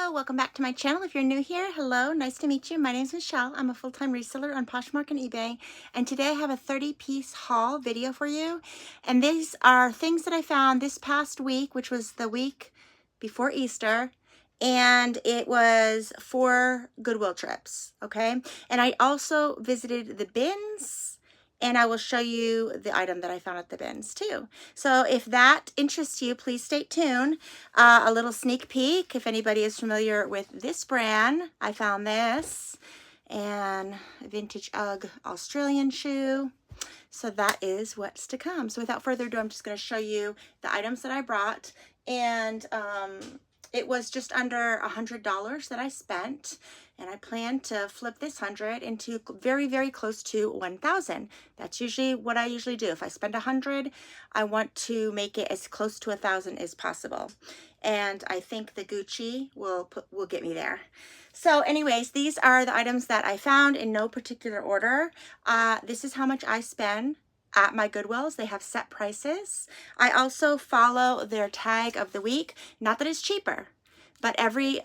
Hello, welcome back to my channel. If you're new here, hello, nice to meet you. My name is Michelle. I'm a full-time reseller on Poshmark and eBay, and today I have a 30-piece haul video for you. And these are things that I found this past week, which was the week before Easter, and it was 4 Goodwill trips, okay? And I also visited the bins, and I will show you the item that I found at the bins too. So if that interests you, please stay tuned. A little sneak peek, if anybody is familiar with this brand, I found this, and a vintage Ugg Australian shoe. So that is what's to come. So without further ado, I'm just going to show you the items that I brought. And it was just under $100 that I spent, and I plan to flip this 100 into very, very close to 1,000. That's usually what I usually do. If I spend 100, I want to make it as close to 1,000 as possible. And I think the Gucci will get me there. So anyways, these are the items that I found in no particular order. This is how much I spend at my Goodwills. They have set prices. I also follow their tag of the week. Not that it's cheaper, but every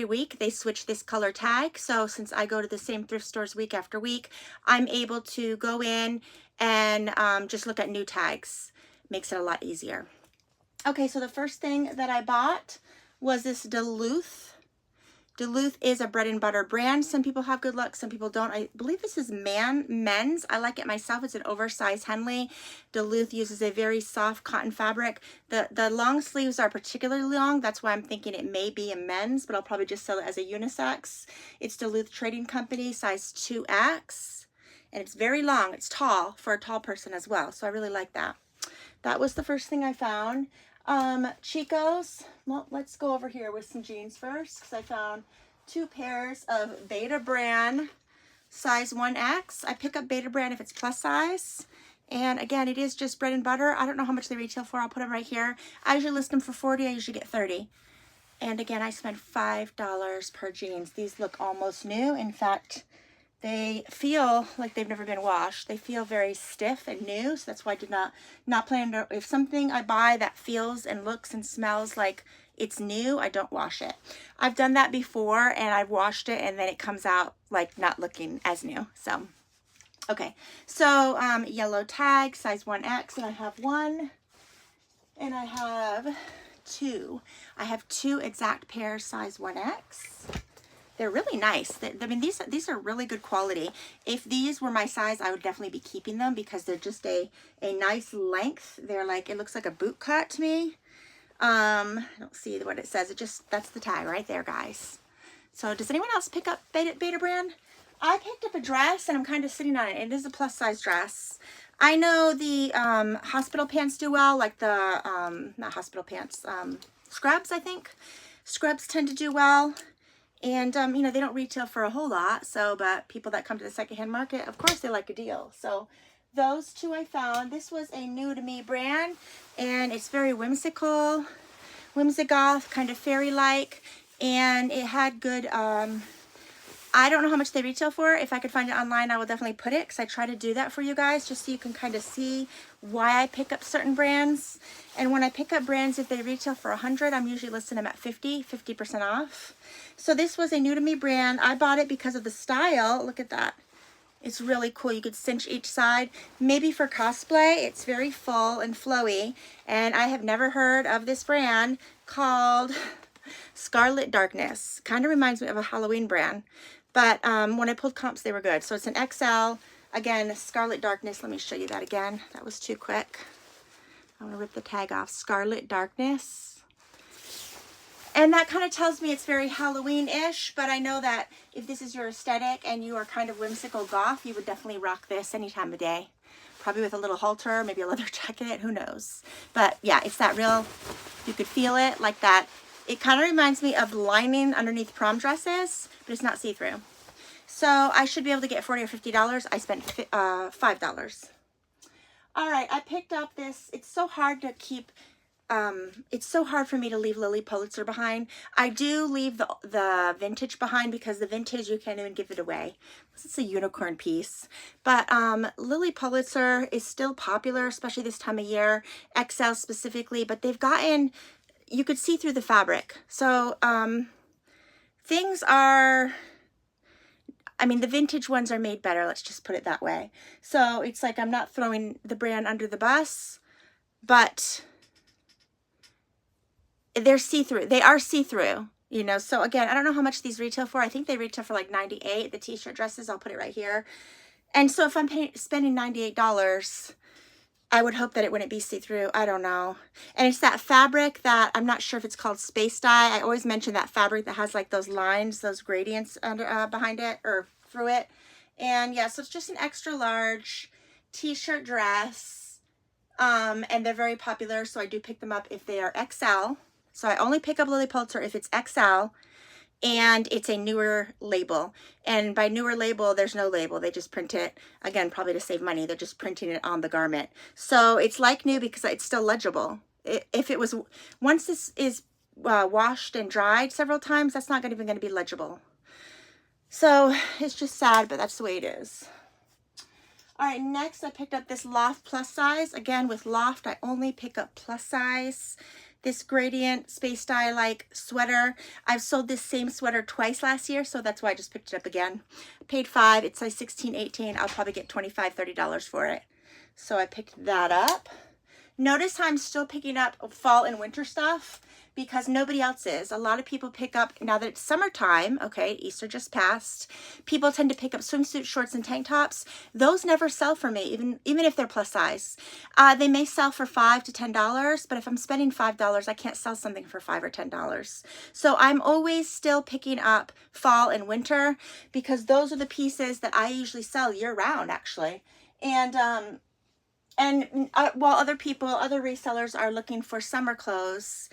week they switch this color tag. So since I go to the same thrift stores week after week, I'm able to go in and just look at new tags. Makes it a lot easier. Okay, so the first thing that I bought was this Duluth. Duluth is a bread and butter brand. Some people have good luck, some people don't. I believe this is men's. I like it myself. It's an oversized Henley. Duluth uses a very soft cotton fabric. The long sleeves are particularly long. That's why I'm thinking it may be a men's, but I'll probably just sell it as a unisex. It's Duluth Trading Company, size 2X. And it's very long. It's tall for a tall person as well. So I really like that. That was the first thing I found. Chico's, well, let's go over here with some jeans first, because I found 2 pairs of Beta brand size 1X. I pick up Beta brand if it's plus size, and again, it is just bread and butter. I don't know how much they retail for. I'll put them right here. I usually list them for 40. I usually get 30. And again, I spent $5 per jeans. These look almost new. In fact, they feel like they've never been washed. They feel very stiff and new, so that's why I did not plan to, if something I buy that feels and looks and smells like it's new, I don't wash it. I've done that before, and I've washed it, and then it comes out like not looking as new. So, okay. So, yellow tag, size 1X, and I have 1, and I have 2. I have 2 exact pairs, size 1X. They're really nice. I mean, these are really good quality. If these were my size, I would definitely be keeping them because they're just a nice length. They're like, it looks like a boot cut to me. I don't see what it says. That's the tag right there, guys. So does anyone else pick up Beta brand? I picked up a dress, and I'm kind of sitting on it. It is a plus size dress. I know the hospital pants do well, like the, not hospital pants, scrubs, I think. Scrubs tend to do well. And, you know, they don't retail for a whole lot, so, but people that come to the secondhand market, of course, they like a deal. So, those 2 I found. This was a new to me brand, and it's very whimsical, whimsigoth, kind of fairy-like, and it had good, I don't know how much they retail for. If I could find it online, I will definitely put it, because I try to do that for you guys, just so you can kind of see why I pick up certain brands. And when I pick up brands, if they retail for 100, I'm usually listing them at 50% off. So this was a new to me brand. I bought it because of the style. Look at that. It's really cool. You could cinch each side. Maybe for cosplay, it's very full and flowy. And I have never heard of this brand called Scarlet Darkness. Kind of reminds me of a Halloween brand. But when I pulled comps, they were good. So it's an XL. Again, Scarlet Darkness. Let me show you that again. That was too quick. I'm going to rip the tag off. Scarlet Darkness. And that kind of tells me it's very Halloween-ish. But I know that if this is your aesthetic and you are kind of whimsical goth, you would definitely rock this any time of day. Probably with a little halter, maybe a leather jacket. Who knows? But yeah, it's that real, you could feel it like that. It kind of reminds me of lining underneath prom dresses, but it's not see-through. So I should be able to get $40 or $50. I spent $5. All right, I picked up this. It's so hard to keep, it's so hard for me to leave Lily Pulitzer behind. I do leave the vintage behind because the vintage, you can't even give it away. It's a unicorn piece. But Lily Pulitzer is still popular, especially this time of year. XL specifically, but they've gotten, you could see through the fabric. So things are, I mean, the vintage ones are made better. Let's just put it that way. So it's like I'm not throwing the brand under the bus, but they're see-through. They are see-through, you know. So again, I don't know how much these retail for. I think they retail for like $98. The t-shirt dresses, I'll put it right here. And so if I'm spending $98, I would hope that it wouldn't be see-through. I don't know. And it's that fabric that I'm not sure if it's called space dye. I always mention that fabric that has like those lines, those gradients under behind it or through it. And yeah, so it's just an extra large t-shirt dress. And they're very popular, so I do pick them up if they are XL. So I only pick up Lily Pulitzer if it's XL. And it's a newer label. And by newer label, there's no label. They just print it, again, probably to save money. They're just printing it on the garment. So it's like new because it's still legible. If it was, once this is washed and dried several times, that's not even going to be legible. So it's just sad, but that's the way it is. All right, next I picked up this Loft plus size. Again, with Loft, I only pick up plus size. This gradient space dye like sweater. I've sold this same sweater twice last year, so that's why I just picked it up again. Paid $5, it's size 16, 18. I'll probably get $25, $30 for it. So I picked that up. Notice how I'm still picking up fall and winter stuff because nobody else is. A lot of people pick up, now that it's summertime, okay, Easter just passed, people tend to pick up swimsuit shorts and tank tops. Those never sell for me, even if they're plus size. They may sell for $5 to $10, but if I'm spending $5, I can't sell something for $5 or $10. So I'm always still picking up fall and winter because those are the pieces that I usually sell year round, actually. And while other resellers are looking for summer clothes,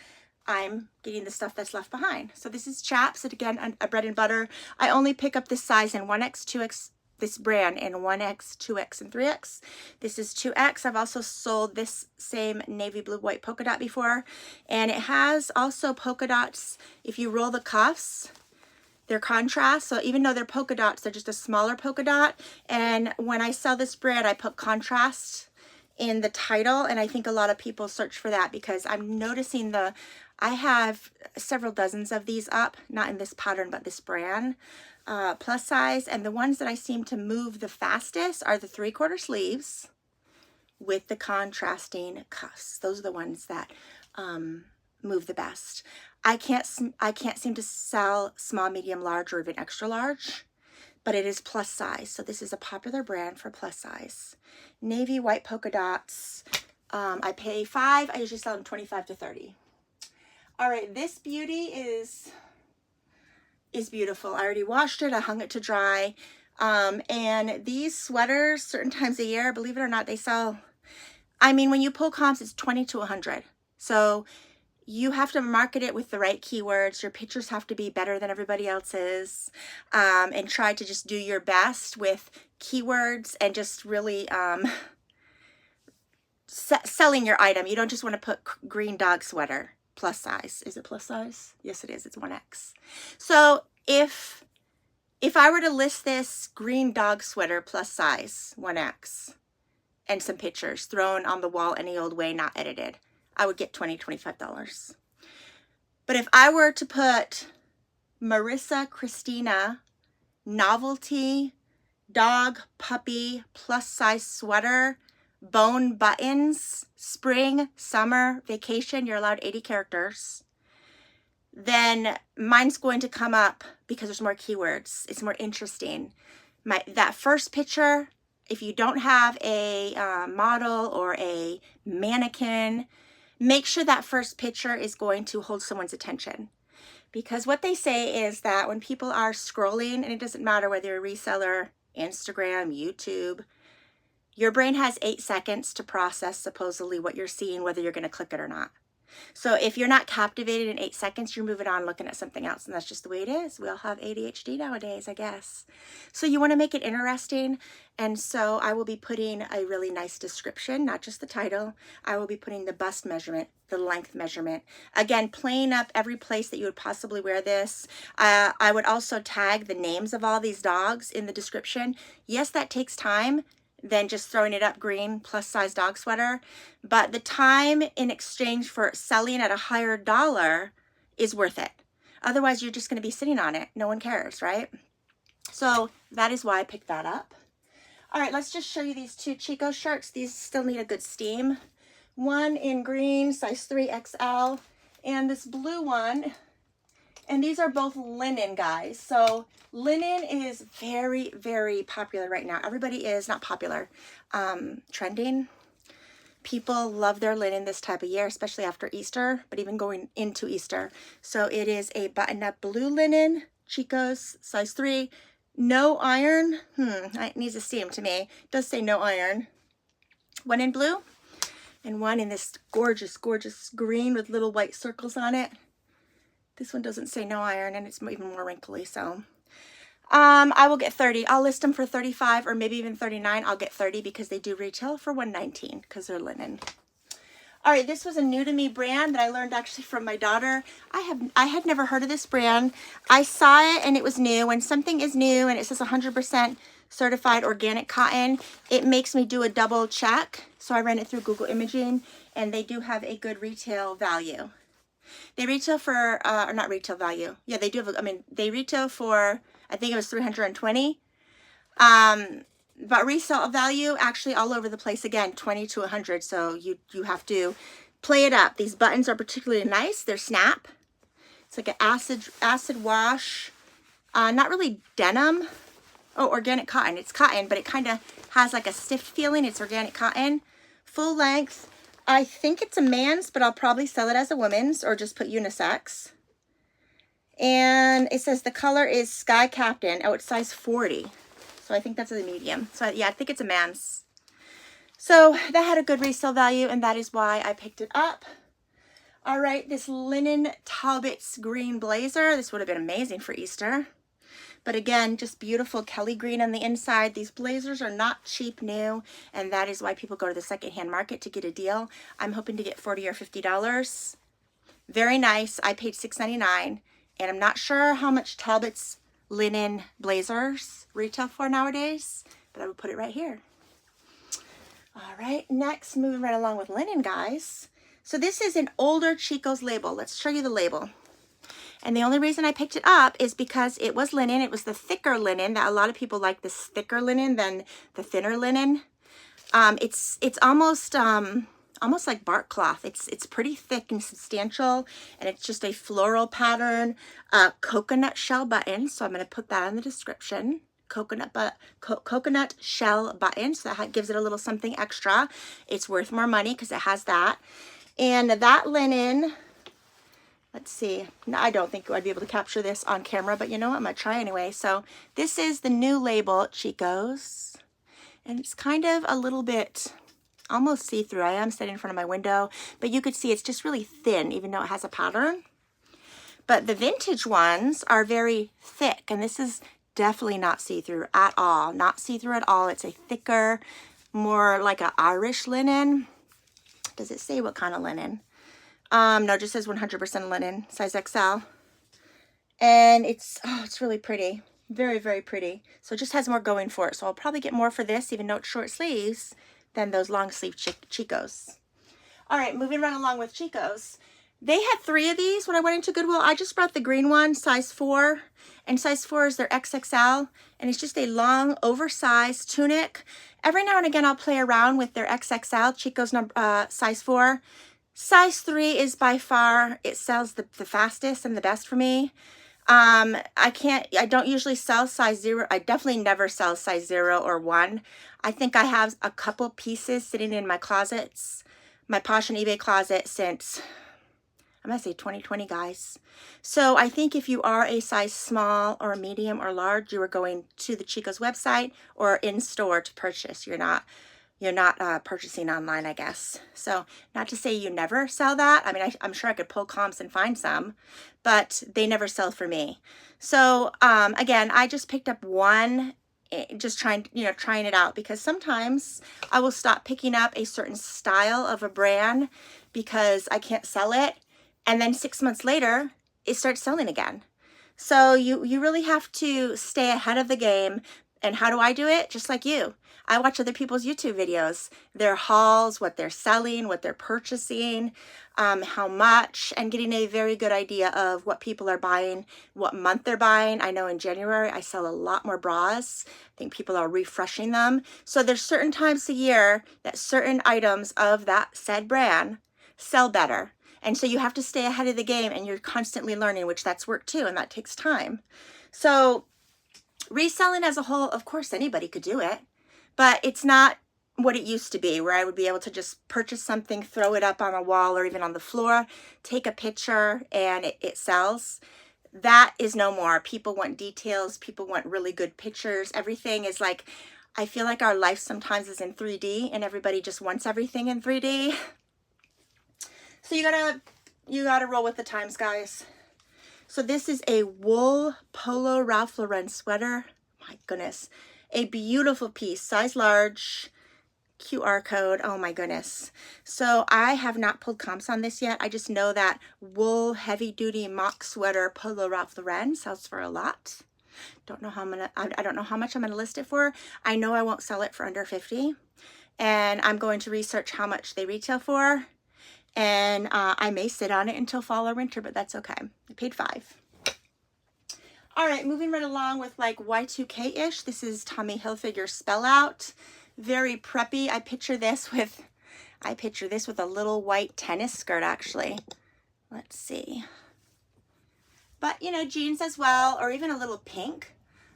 I'm getting the stuff that's left behind. So this is Chaps, and again, a bread and butter. I only pick up this size in 1X, 2X, this brand in 1X, 2X, and 3X. This is 2X. I've also sold this same navy blue white polka dot before, and it has also polka dots. If you roll the cuffs, they're contrast, so even though they're polka dots, they're just a smaller polka dot. And when I sell this brand, I put contrast in the title, and I think a lot of people search for that because I'm noticing I have several dozens of these up, not in this pattern, but this brand, plus size, and the ones that I seem to move the fastest are the 3/4 sleeves with the contrasting cuffs. Those are the ones that move the best. I can't seem to sell small, medium, large, or even extra large, but it is plus size. So this is a popular brand for plus size. Navy white polka dots. I pay $5. I usually sell them $25 to $30. All right, this beauty is beautiful. I already washed it. I hung it to dry. And these sweaters, certain times a year, believe it or not, they sell. I mean, when you pull comps, it's 20 to 100. So you have to market it with the right keywords. Your pictures have to be better than everybody else's, and try to just do your best with keywords and just really selling your item. You don't just want to put green dog sweater plus size. Is it plus size? Yes, it is. It's 1X. So if I were to list this green dog sweater plus size 1X and some pictures thrown on the wall any old way, not edited, I would get $20, $25. But if I were to put Marissa Christina novelty dog puppy plus size sweater, bone buttons, spring, summer, vacation, you're allowed 80 characters, then mine's going to come up because there's more keywords. It's more interesting. That first picture, if you don't have a model or a mannequin, make sure that first picture is going to hold someone's attention. Because what they say is that when people are scrolling, and it doesn't matter whether you're a reseller, Instagram, YouTube, your brain has 8 seconds to process supposedly what you're seeing, whether you're going to click it or not. So if you're not captivated in 8 seconds, you're moving on looking at something else. And that's just the way it is. We all have ADHD nowadays, I guess. So you want to make it interesting. And so I will be putting a really nice description, not just the title. I will be putting the bust measurement, the length measurement. Again, playing up every place that you would possibly wear this. I would also tag the names of all these dogs in the description. Yes, that takes time than just throwing it up green plus size dog sweater, but the time in exchange for selling at a higher dollar is worth it. Otherwise, you're just going to be sitting on it. No one cares, right? So that is why I picked that up. All right, let's just show you these two Chico shirts. These still need a good steam. One in green, size 3 XL, and this blue one. And these are both linen, guys. So linen is very, very popular right now. Everybody is, not popular, trending. People love their linen this type of year, especially after Easter, but even going into Easter. So it is a button-up blue linen, Chico's, size 3. No iron. It needs a steam to me. It does say no iron. One in blue and one in this gorgeous, gorgeous green with little white circles on it. This one doesn't say no iron, and it's even more wrinkly, so. I will get 30. I'll list them for 35 or maybe even 39. I'll get 30 because they do retail for $119 because they're linen. All right, this was a new to me brand that I learned actually from my daughter. I had never heard of this brand. I saw it and it was new. When something is new and it says 100% certified organic cotton, it makes me do a double check. So I ran it through Google Imaging, and they do have a good retail value. They retail for, or not retail value. Yeah, they do have, they retail for, I think it was $320. But resale value, actually all over the place again, 20 to 100. So you have to play it up. These buttons are particularly nice. They're snap. It's like an acid wash. Not really denim. Oh, organic cotton. It's cotton, but it kind of has like a stiff feeling. It's organic cotton. Full length. I think it's a man's, but I'll probably sell it as a woman's or just put unisex. And it says the color is Sky Captain. Oh, it's size 40. So I think that's a medium. So yeah, I think it's a man's. So that had a good resale value, and that is why I picked it up. All right, this linen Talbot's green blazer. This would have been amazing for Easter. But again, just beautiful Kelly green on the inside. These blazers are not cheap new, and that is why people go to the secondhand market to get a deal. I'm hoping to get $40 or $50. Very nice. I paid $6.99, and I'm not sure how much Talbot's linen blazers retail for nowadays, but I would put it right here. All right, next, moving right along with linen, guys. So this is an older Chico's label. Let's show you the label. And the only reason I picked it up is because it was linen. It was the thicker linen. That a lot of people like this thicker linen than the thinner linen. It's almost like bark cloth. It's pretty thick and substantial, and it's just a floral pattern, coconut shell button. So I'm going to put that in the description. Coconut shell button. So that gives it a little something extra. It's worth more money because it has that. And that linen, let's see. No, I don't think I'd be able to capture this on camera, but you know what? I'm going to try anyway. So this is the new label at Chico's, and it's kind of a little bit almost see-through. I am sitting in front of my window, but you could see it's just really thin, even though it has a pattern. But the vintage ones are very thick, and this is definitely not see-through at all. Not see-through at all. It's a thicker, more like an Irish linen. Does it say what kind of linen? No, it just says 100% linen, size XL. And it's really pretty. Very, very pretty. So it just has more going for it. So I'll probably get more for this, even though it's short sleeves, than those long sleeve Chicos. All right, moving right along with Chicos. They had 3 of these when I went into Goodwill. I just brought the green one, size 4. And size 4 is their XXL. And it's just a long, oversized tunic. Every now and again, I'll play around with their XXL, Chico's size 4. Size 3 is by far, it sells the fastest and the best for me. I don't usually sell size 0. I definitely never sell size 0 or 1. I think I have a couple pieces sitting in my closets, my Posh and eBay closet since, I'm going to say 2020, guys. So I think if you are a size small or medium or large, you are going to the Chico's website or in store to purchase. You're not purchasing online, I guess. So not to say you never sell that. I mean, I'm sure I could pull comps and find some, but they never sell for me. So again, I just picked up one, just trying it out, because sometimes I will stop picking up a certain style of a brand because I can't sell it. And then 6 months later, it starts selling again. So you really have to stay ahead of the game, And how do I do it? Just like you. I watch other people's YouTube videos, their hauls, what they're selling, what they're purchasing, how much, and getting a very good idea of what people are buying, what month they're buying. I know in January, I sell a lot more bras. I think people are refreshing them. So there's certain times a year that certain items of that said brand sell better. And so you have to stay ahead of the game, and you're constantly learning, which that's work too, and that takes time. So reselling as a whole, of course, anybody could do it, but it's not what it used to be, where I would be able to just purchase something, throw it up on a wall or even on the floor, take a picture, and it sells. That is no more. People want details. People want really good pictures. Everything is like, I feel like our life sometimes is in 3D, and everybody just wants everything in 3D. So you gotta roll with the times, guys. So this is a wool polo Ralph Lauren sweater. My goodness. A beautiful piece, size large, QR code. Oh my goodness. So I have not pulled comps on this yet. I just know that wool heavy duty mock sweater polo Ralph Lauren sells for a lot. Don't know how I don't know how much I'm gonna list it for. I know I won't sell it for under 50. And I'm going to research how much they retail for. And I may sit on it until fall or winter, but that's okay. I paid $5. All right, moving right along with like Y2K-ish. This is Tommy Hilfiger Spell Out. Very preppy. I picture this with a little white tennis skirt, actually. Let's see. But, you know, jeans as well, or even a little pink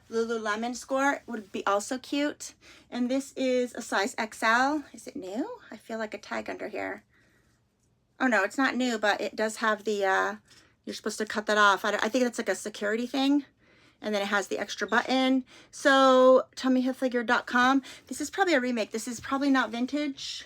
Lululemon skirt would be also cute. And this is a size XL. Is it new? I feel like a tag under here. Oh no, it's not new, but it does have the, you're supposed to cut that off. I think that's like a security thing. And then it has the extra button. So, TommyHilfiger.com. This is probably a remake. This is probably not vintage.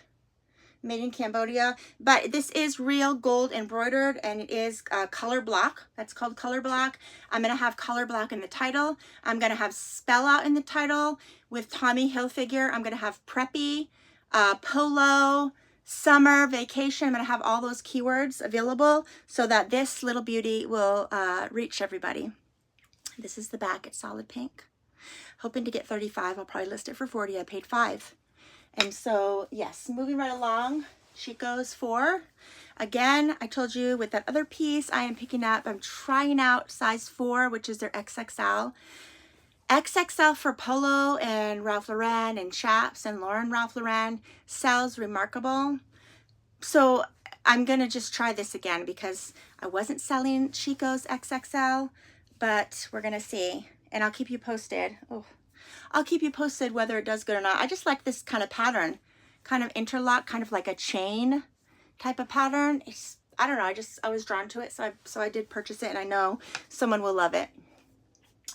Made in Cambodia. But this is real gold embroidered, and it is color block. That's called color block. I'm going to have color block in the title. I'm going to have spell out in the title with Tommy Hilfiger. I'm going to have preppy, polo, summer, vacation. I'm going to have all those keywords available so that this little beauty will reach everybody. This is the back. It's solid pink. Hoping to get 35. I'll probably list it for 40. I paid $5. And so, yes, moving right along, Chico's 4. Again, I told you with that other piece, I am picking up, I'm trying out size 4, which is their XXL. XXL for Polo and Ralph Lauren and Chaps and Lauren Ralph Lauren sells remarkable. So I'm going to just try this again because I wasn't selling Chico's XXL, but we're going to see. And I'll keep you posted. Oh, I'll keep you posted whether it does good or not. I just like this kind of pattern, kind of interlock, kind of like a chain type of pattern. It's, I don't know, I was drawn to it, so I did purchase it, and I know someone will love it.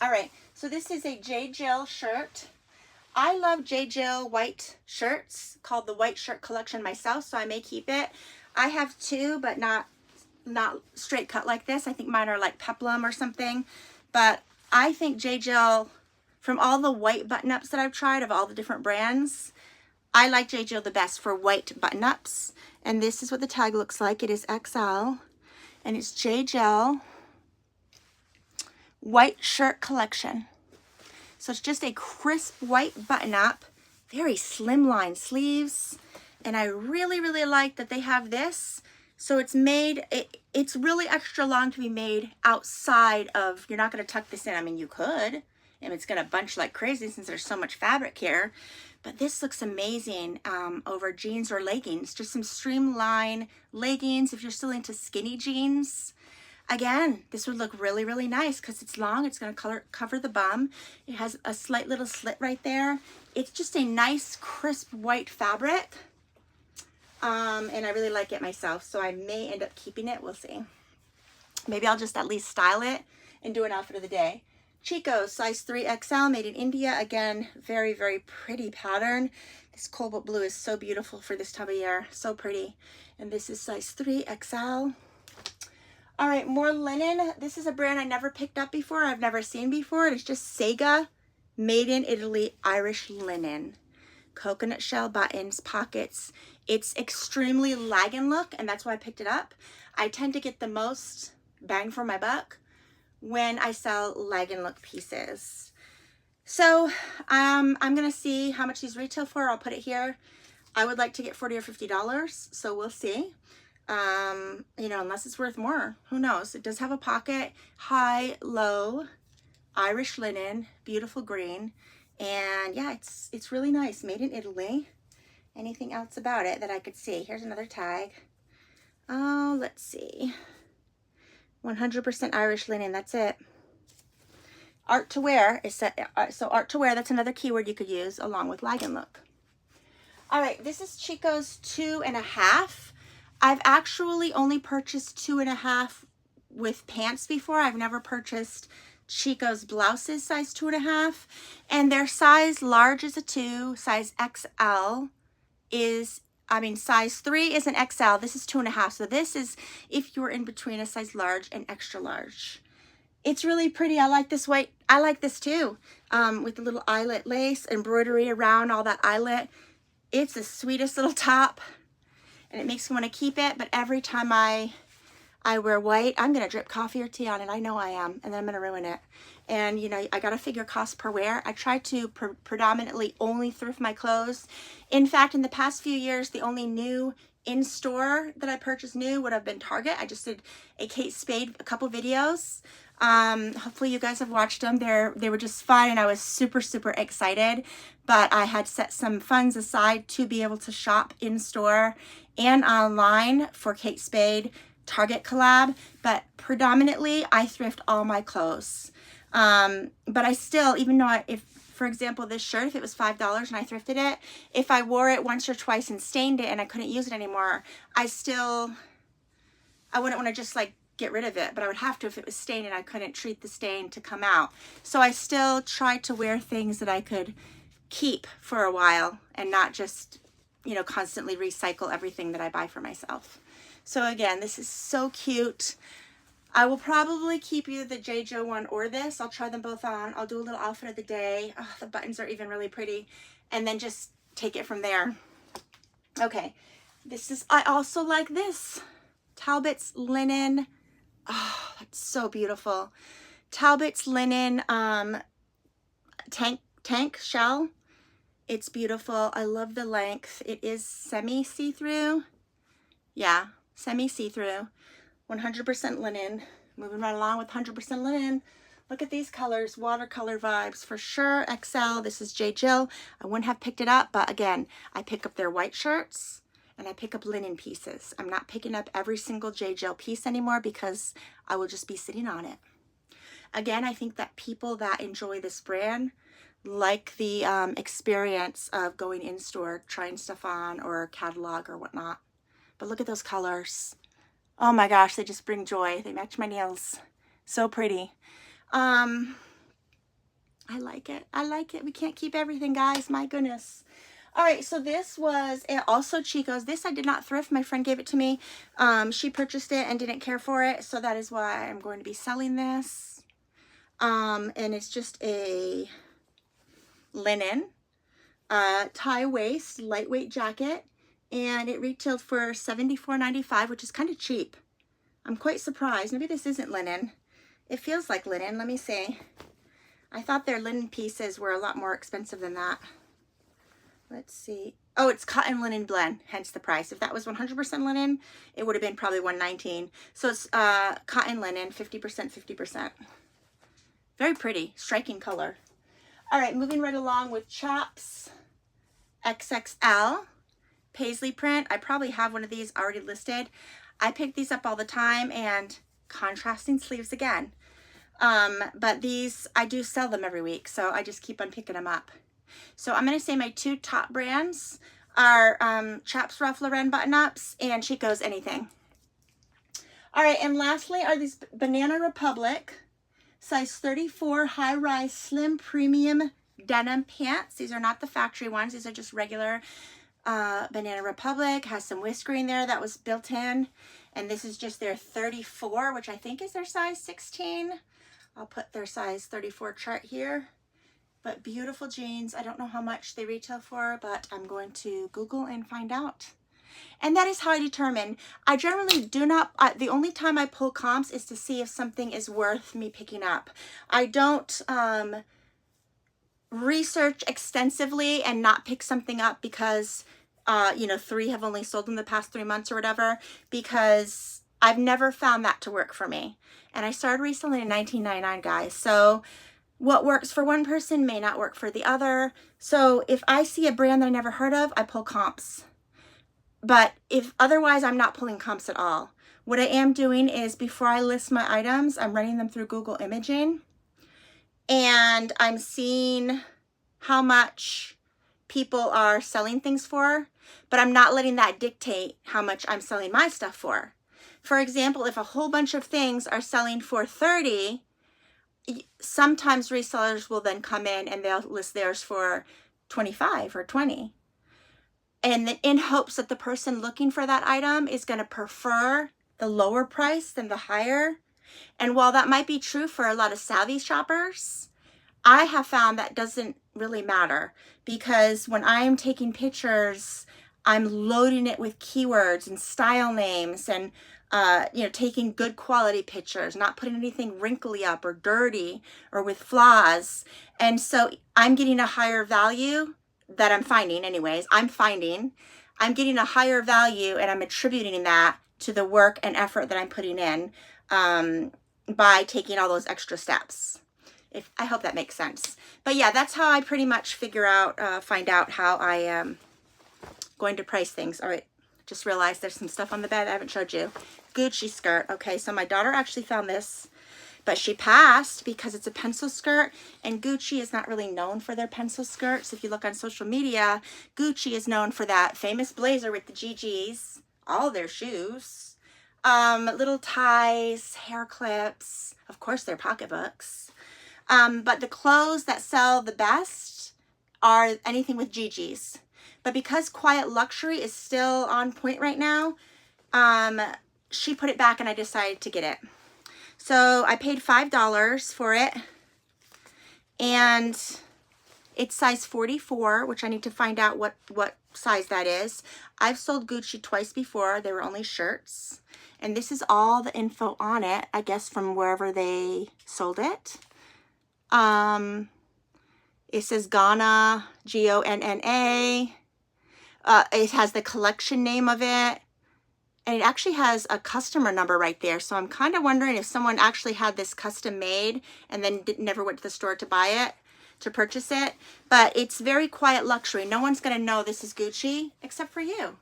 All right, so this is a J. Jill shirt. I love J. Jill white shirts, called the White Shirt Collection myself, so I may keep it. I have 2, but not straight cut like this. I think mine are like peplum or something, but I think J. Jill, from all the white button-ups that I've tried of all the different brands, I like J. Jill the best for white button-ups. And this is what the tag looks like. It is XL, and it's J. Jill White Shirt Collection. So it's just a crisp white button-up, very slimline sleeves, and I really, really like that they have this. So it's made, it's really extra long to be made outside of, you're not going to tuck this in. I mean, you could, and it's going to bunch like crazy since there's so much fabric here. But this looks amazing over jeans or leggings. Just some streamline leggings if you're still into skinny jeans. Again, this would look really, really nice because it's long. It's going to cover the bum. It has a slight little slit right there. It's just a nice, crisp white fabric. And I really like it myself, so I may end up keeping it. We'll see. Maybe I'll just at least style it and do an outfit of the day. Chico's size 3XL, made in India. Again, very, very pretty pattern. This cobalt blue is so beautiful for this time of year. So pretty. And this is size 3XL. All right, more linen. This is a brand I never picked up before. I've never seen before. It's just Sega, made in Italy, Irish linen. Coconut shell buttons, pockets. It's extremely lagging look, and that's why I picked it up. I tend to get the most bang for my buck when I sell lagging look pieces. So I'm gonna see how much these retail for. I'll put it here. I would like to get $40 or $50, so we'll see. You know, unless it's worth more, who knows? It does have a pocket, high, low, Irish linen, beautiful green, and yeah, it's really nice. Made in Italy. Anything else about it that I could see? Here's another tag. Oh, let's see. 100% Irish linen. That's it. Art to wear is set. So art to wear. That's another keyword you could use along with lag and look. All right, this is Chico's 2.5. I've actually only purchased 2.5 with pants before. I've never purchased Chico's blouses size 2.5, and their size large is a 2, size XL is, I mean, size 3 is an XL. This is 2.5. So this is if you're in between a size large and extra large. It's really pretty. I like this white. I like this too, with the little eyelet lace, embroidery around all that eyelet. It's the sweetest little top, and it makes me want to keep it. But every time I wear white, I'm going to drip coffee or tea on it. I know I am, and then I'm going to ruin it. And, you know, I got to figure cost per wear. I try to predominantly only thrift my clothes. In fact, in the past few years, the only new in-store that I purchased new would have been Target. I just did a Kate Spade, a couple videos. Hopefully you guys have watched them. They were just fun, and I was super, super excited. But I had set some funds aside to be able to shop in-store and online for Kate Spade Target collab. But predominantly, I thrift all my clothes. But I still, even though if, for example, this shirt, if it was $5 and I thrifted it, if I wore it once or twice and stained it and I couldn't use it anymore, I wouldn't want to just like get rid of it, but I would have to if it was stained and I couldn't treat the stain to come out. So I still try to wear things that I could keep for a while and not just, you know, constantly recycle everything that I buy for myself. So again, this is so cute. I will probably keep either the J. Joe one or this. I'll try them both on. I'll do a little outfit of the day. Oh, the buttons are even really pretty. And then just take it from there. Okay, I also like this. Talbot's linen. Oh, that's so beautiful. Talbot's linen tank shell. It's beautiful. I love the length. It is semi see-through. Yeah, semi see-through. 100% linen. Moving right along with 100% linen. Look at these colors, watercolor vibes for sure. XL. This is J. Jill. I wouldn't have picked it up, but again, I pick up their white shirts and I pick up linen pieces. I'm not picking up every single J. Jill piece anymore because I will just be sitting on it. Again, I think that people that enjoy this brand like the experience of going in store, trying stuff on, or catalog or whatnot. But look at those colors. Oh my gosh, they just bring joy. They match my nails. So pretty. I like it. I like it. We can't keep everything, guys. My goodness. All right, so this was also Chico's. This I did not thrift. My friend gave it to me. She purchased it and didn't care for it, so that is why I'm going to be selling this. And it's just a linen tie waist, lightweight jacket. And it retailed for $74.95, which is kind of cheap. I'm quite surprised. Maybe this isn't linen. It feels like linen. Let me see. I thought their linen pieces were a lot more expensive than that. Let's see. Oh, it's cotton linen blend, hence the price. If that was 100% linen, it would have been probably $119. So it's cotton linen, 50%, 50%. Very pretty, striking color. All right, moving right along with Chaps XXL. Paisley print. I probably have one of these already listed. I pick these up all the time, and contrasting sleeves again. But these, I do sell them every week, so I just keep on picking them up. So I'm going to say my two top brands are Chaps Ralph Lauren button-ups and Chico's Anything. All right, and lastly are these Banana Republic size 34 high-rise slim premium denim pants. These are not the factory ones. These are just regular Banana Republic. Has some whiskering there that was built in, and this is just their 34, which I think is their size 16. I'll put their size 34 chart here. But beautiful jeans. I don't know how much they retail for, but I'm going to Google and find out. And that is how I determine. I generally do not, the only time I pull comps is to see if something is worth me picking up. I don't research extensively and not pick something up because, you know, 3 have only sold in the past 3 months or whatever, because I've never found that to work for me. And I started reselling in 1999, guys. So what works for one person may not work for the other. So if I see a brand that I never heard of, I pull comps. But if otherwise, I'm not pulling comps at all. What I am doing is before I list my items, I'm running them through Google Imaging, and I'm seeing how much people are selling things for, but I'm not letting that dictate how much I'm selling my stuff for. For example, if a whole bunch of things are selling for 30, sometimes resellers will then come in and they'll list theirs for 25 or 20. And in hopes that the person looking for that item is going to prefer the lower price than the higher. And while that might be true for a lot of savvy shoppers, I have found that doesn't really matter, because when I am taking pictures, I'm loading it with keywords and style names and, you know, taking good quality pictures, not putting anything wrinkly up or dirty or with flaws. And so I'm getting a higher value that I'm finding anyways. I'm getting a higher value, and I'm attributing that to the work and effort that I'm putting in by taking all those extra steps. I hope that makes sense. But yeah, that's how I pretty much find out how I am going to price things. All right, just realized there's some stuff on the bed I haven't showed you. Gucci skirt. Okay, so my daughter actually found this, but she passed because it's a pencil skirt, and Gucci is not really known for their pencil skirts. If you look on social media, Gucci is known for that famous blazer with the GGs, all their shoes, little ties, hair clips, of course their pocketbooks. But the clothes that sell the best are anything with GGs. But because Quiet Luxury is still on point right now, she put it back and I decided to get it. So I paid $5 for it, and it's size 44, which I need to find out what size that is. I've sold Gucci twice before. They were only shirts. And this is all the info on it, I guess, from wherever they sold it. It says Ghana, Gonna. It has the collection name of it. And it actually has a customer number right there. So I'm kind of wondering if someone actually had this custom made and then never went to the store to buy it, to purchase it. But it's very Quiet Luxury. No one's going to know this is Gucci except for you.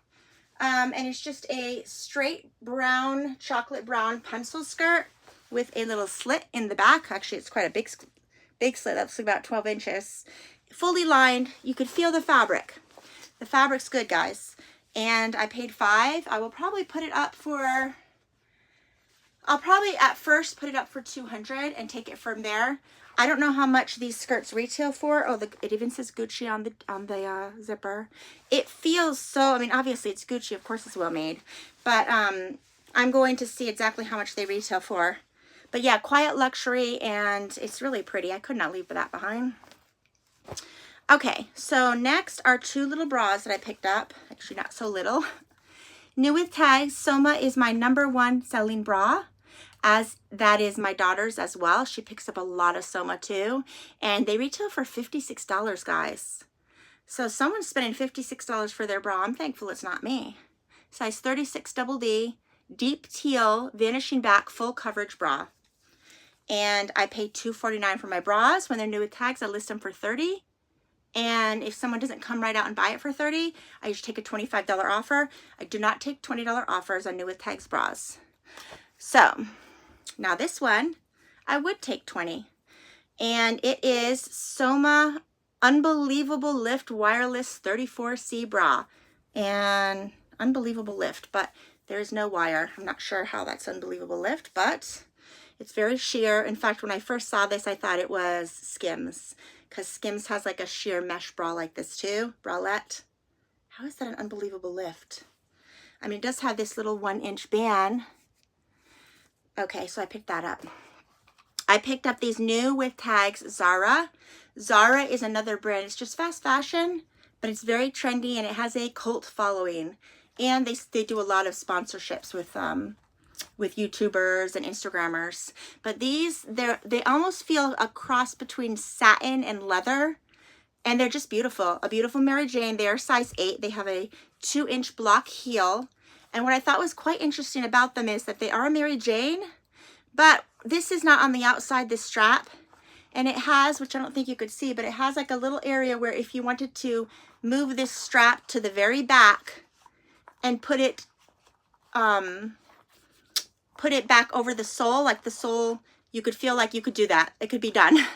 And it's just a straight brown, chocolate brown pencil skirt with a little slit in the back. Actually, it's quite a big slit. That's about 12 inches. Fully lined. You could feel the fabric. The fabric's good, guys. And I paid $5. I will probably put it up for, I'll probably at first put it up for $200 and take it from there. I don't know how much these skirts retail for. Oh, it even says Gucci on the zipper. It feels so, I mean, obviously it's Gucci, of course it's well made, but I'm going to see exactly how much they retail for. But yeah, Quiet Luxury, and it's really pretty. I could not leave that behind. Okay, so next are 2 little bras that I picked up. Actually, not so little. New with tags. Soma is my #1 selling bra, as that is my daughter's as well. She picks up a lot of Soma too, and they retail for $56, guys. So someone's spending $56 for their bra. I'm thankful it's not me. Size 36 double D, deep teal, vanishing back, full coverage bra. And I paid $2.49 for my bras. When they're new with tags, I list them for $30. And if someone doesn't come right out and buy it for $30, I usually take a $25 offer. I do not take $20 offers on new with tags bras. So now this one, I would take $20. And it is Soma Unbelievable Lift Wireless 34C bra. And unbelievable lift, but there is no wire. I'm not sure how that's unbelievable lift, but it's very sheer. In fact, when I first saw this, I thought it was Skims, because Skims has like a sheer mesh bra like this too, bralette. How is that an unbelievable lift? I mean, it does have this little 1-inch band. Okay, so I picked that up. I picked up these new with tags Zara. Zara is another brand. It's just fast fashion, but it's very trendy and it has a cult following. And they do a lot of sponsorships with YouTubers and Instagrammers. But these, they almost feel a cross between satin and leather. And they're just beautiful. A beautiful Mary Jane. They are size 8. They have a 2-inch block heel. And what I thought was quite interesting about them is that they are a Mary Jane, but this is not on the outside, this strap. And it has, which I don't think you could see, but it has like a little area where if you wanted to move this strap to the very back and put it back over the sole, like the sole, you could feel like you could do that. It could be done.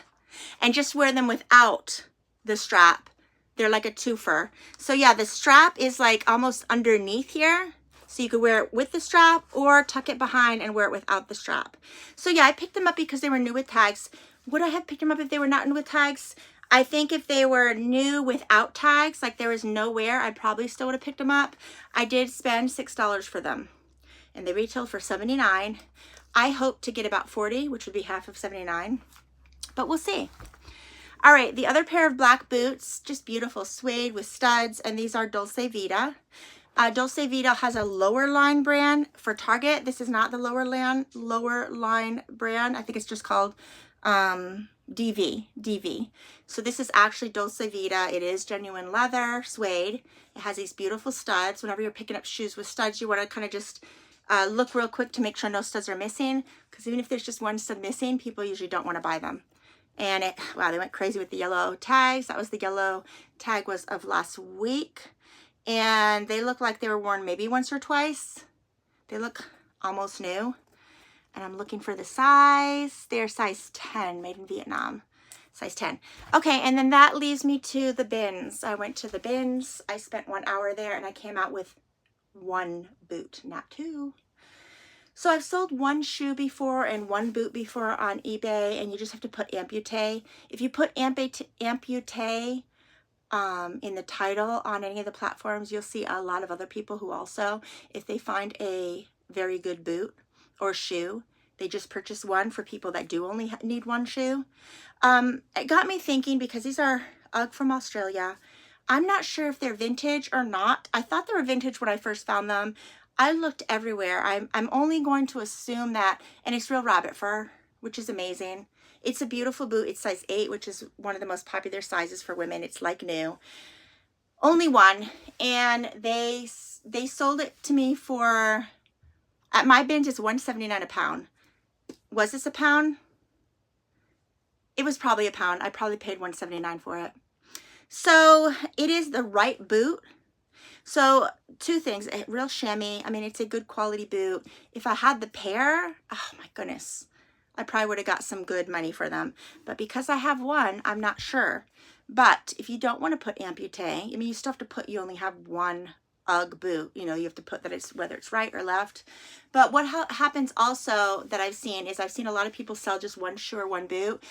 And just wear them without the strap. They're like a twofer. So yeah, the strap is like almost underneath here. So you could wear it with the strap or tuck it behind and wear it without the strap. So yeah, I picked them up because they were new with tags. Would I have picked them up if they were not new with tags? I think if they were new without tags, like there was no wear, I probably still would have picked them up. I did spend $6 for them and they retail for $79. I hope to get about $40, which would be half of $79, but we'll see. All right, the other pair of black boots, just beautiful suede with studs, and these are Dolce Vita. Dolce Vita has a lower line brand for Target. This is not the lower line brand. I think it's just called DV. So this is actually Dolce Vita. It is genuine leather, suede. It has these beautiful studs. Whenever you're picking up shoes with studs, you want to kind of just look real quick to make sure no studs are missing, because even if there's just one stud missing, people usually don't want to buy them. And wow, they went crazy with the yellow tags. That was the yellow tag was of last week. And they look like they were worn maybe once or twice. They look almost new. And I'm looking for the size. They're size 10, made in Vietnam. Size 10. Okay, and then that leaves me to the bins. I went to the bins. I spent 1 hour there and I came out with 1 boot, not 2. So I've sold 1 shoe before and 1 boot before on eBay, and you just have to put amputee. If you put amputee in the title on any of the platforms, you'll see a lot of other people who also, if they find a very good boot or shoe, they just purchase 1 for people that do only need 1 shoe. It got me thinking, because these are Uggs from Australia. I'm not sure if they're vintage or not. I thought they were vintage when I first found them. I looked everywhere. I'm only going to assume that, and it's real rabbit fur, which is amazing. It's a beautiful boot. It's size 8, which is one of the most popular sizes for women. It's like new. Only 1. And they sold it to me for, at my bins, it's $1.79 a pound. Was this a pound? It was probably a pound. I probably paid $1.79 for it. So it is the right boot. So 2 things, a real chamois. I mean, it's a good quality boot. If I had the pair, oh my goodness, I probably would have got some good money for them. But because I have 1, I'm not sure. But if you don't want to put amputee, I mean, you still have to put, you only have 1 Ugg boot. You know, you have to put that it's whether it's right or left. But what happens also that I've seen is I've seen a lot of people sell just 1 shoe or 1 boot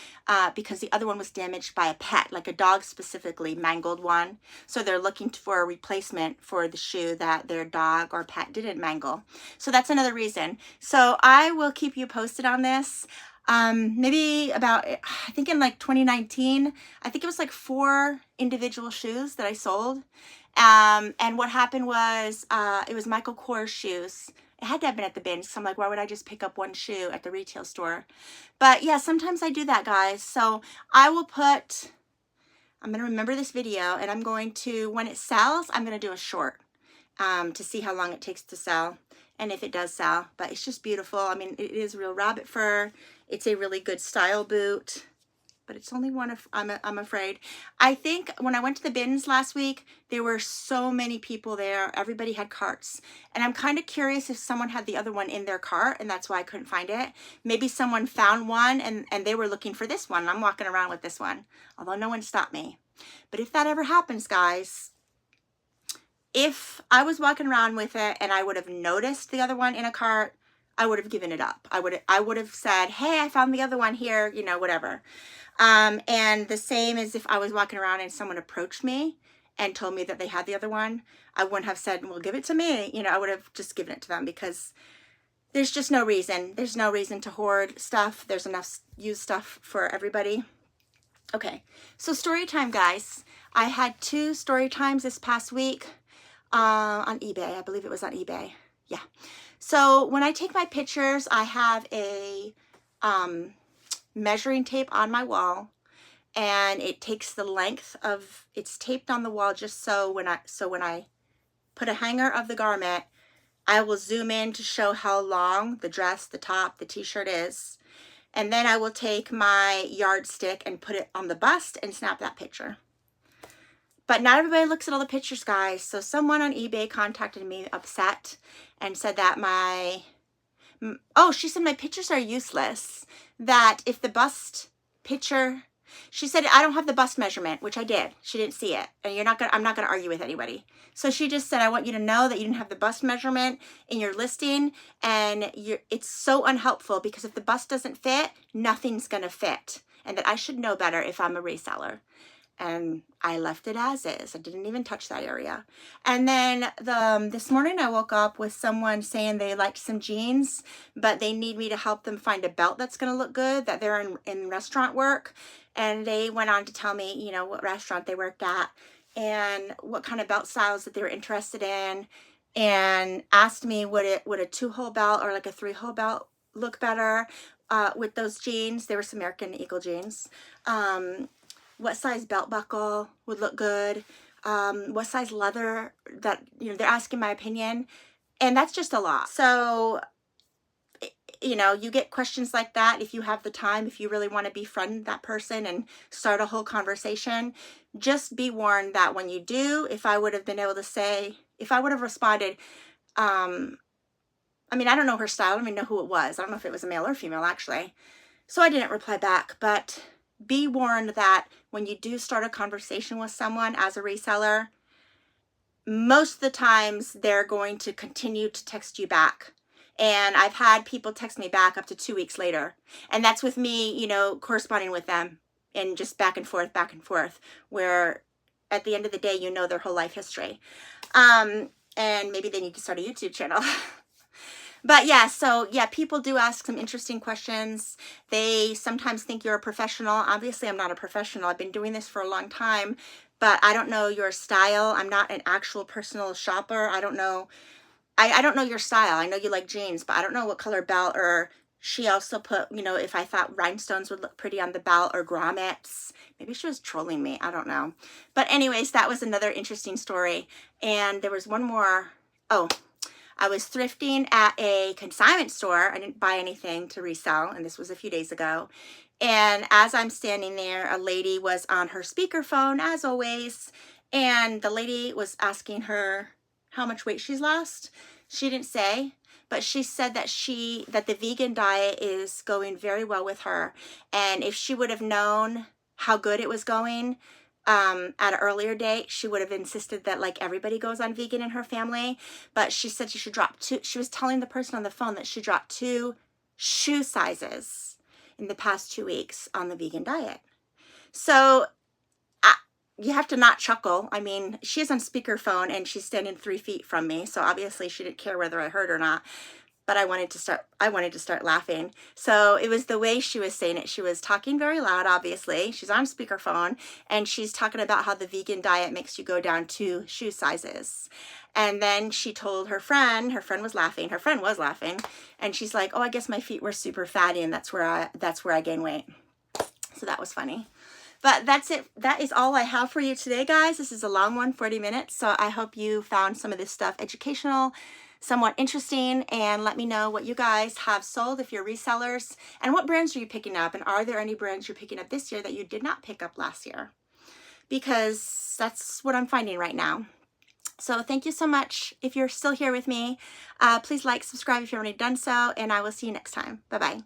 because the other one was damaged by a pet, like a dog specifically, mangled one. So they're looking for a replacement for the shoe that their dog or pet didn't mangle. So that's another reason. So I will keep you posted on this. Maybe about, I think in like 2019, I think it was like 4 individual shoes that I sold. And what happened was, it was Michael Kors shoes. It had to have been at the bins. So I'm like, why would I just pick up 1 shoe at the retail store? But yeah, sometimes I do that, guys. So I will put, I'm going to remember this video, and I'm going to, when it sells, I'm going to do a short, to see how long it takes to sell. And if it does sell, but it's just beautiful. I mean, it is real rabbit fur. It's a really good style boot, but it's only 1 of, I'm afraid. I think when I went to the bins last week, there were so many people there. Everybody had carts. And I'm kind of curious if someone had the other one in their cart, and that's why I couldn't find it. Maybe someone found one and they were looking for this one. I'm walking around with this one, although no one stopped me. But if that ever happens, guys, if I was walking around with it and I would have noticed the other one in a cart, I would have given it up. I would have said, hey, I found the other one here, you know, whatever. And the same as if I was walking around and someone approached me and told me that they had the other one, I wouldn't have said, well, give it to me. You know, I would have just given it to them, because there's just no reason. There's no reason to hoard stuff. There's enough used stuff for everybody. Okay, so story time, guys. I had 2 story times this past week. On eBay. I believe it was on eBay. Yeah. So when I take my pictures, I have a measuring tape on my wall, and it takes the length of, it's taped on the wall just so when I put a hanger of the garment, I will zoom in to show how long the dress, the top, the t-shirt is. And then I will take my yardstick and put it on the bust and snap that picture. But not everybody looks at all the pictures, guys. So someone on eBay contacted me upset and said that she said my pictures are useless. That if the bust picture, she said I don't have the bust measurement, which I did. She didn't see it, and I'm not gonna argue with anybody. So she just said, I want you to know that you didn't have the bust measurement in your listing, and it's so unhelpful because if the bust doesn't fit, nothing's gonna fit, and that I should know better if I'm a reseller. And I left it as is. I didn't even touch that area. And then this morning I woke up with someone saying they liked some jeans, but they need me to help them find a belt that's going to look good, that they're in restaurant work. And they went on to tell me, you know, what restaurant they worked at and what kind of belt styles that they were interested in, and asked me would a 2-hole belt or like a 3-hole belt look better with those jeans. They were some American Eagle jeans. What size belt buckle would look good, what size leather, that, you know, they're asking my opinion, and that's just a lot. So, you know, you get questions like that if you have the time, if you really want to befriend that person and start a whole conversation. Just be warned that when you do, if I would have been able to say, if I would have responded, I mean, I don't know her style, I don't even know who it was, I don't know if it was a male or female actually, so I didn't reply back. But be warned that when you do start a conversation with someone as a reseller, most of the times they're going to continue to text you back. And I've had people text me back up to 2 weeks later. And that's with me, you know, corresponding with them and just back and forth, where at the end of the day, you know their whole life history. And maybe they need to start a YouTube channel. But yeah, so yeah, people do ask some interesting questions. They sometimes think you're a professional. Obviously, I'm not a professional. I've been doing this for a long time, but I don't know your style. I'm not an actual personal shopper. I don't know. I don't know your style. I know you like jeans, but I don't know what color belt. Or she also put, you know, if I thought rhinestones would look pretty on the belt or grommets. Maybe she was trolling me. I don't know. But anyways, that was another interesting story. And there was one more. Oh, I was thrifting at a consignment store. I didn't buy anything to resell, and this was a few days ago. And as I'm standing there, a lady was on her speakerphone, as always, and the lady was asking her how much weight she's lost. She didn't say, but she said that the vegan diet is going very well with her, and if she would have known how good it was going at an earlier date, she would have insisted that like everybody goes on vegan in her family. But she said she was telling the person on the phone that she dropped 2 shoe sizes in the past 2 weeks on the vegan diet. So you have to not chuckle. I mean, she is on speakerphone and she's standing 3 feet from me, so obviously she didn't care whether I heard or not. But I wanted to start laughing. So it was the way she was saying it. She was talking very loud, obviously. She's on speakerphone, and she's talking about how the vegan diet makes you go down 2 shoe sizes. And then she told her friend was laughing, and she's like, oh, I guess my feet were super fatty, and that's where I gain weight. So that was funny. But that's it. That is all I have for you today, guys. This is a long one, 40 minutes. So I hope you found some of this stuff educational, somewhat interesting, and let me know what you guys have sold if you're resellers, and what brands are you picking up, and are there any brands you're picking up this year that you did not pick up last year? Because that's what I'm finding right now. So thank you so much. If you're still here with me, please like, subscribe if you haven't already done so, and I will see you next time. Bye-bye.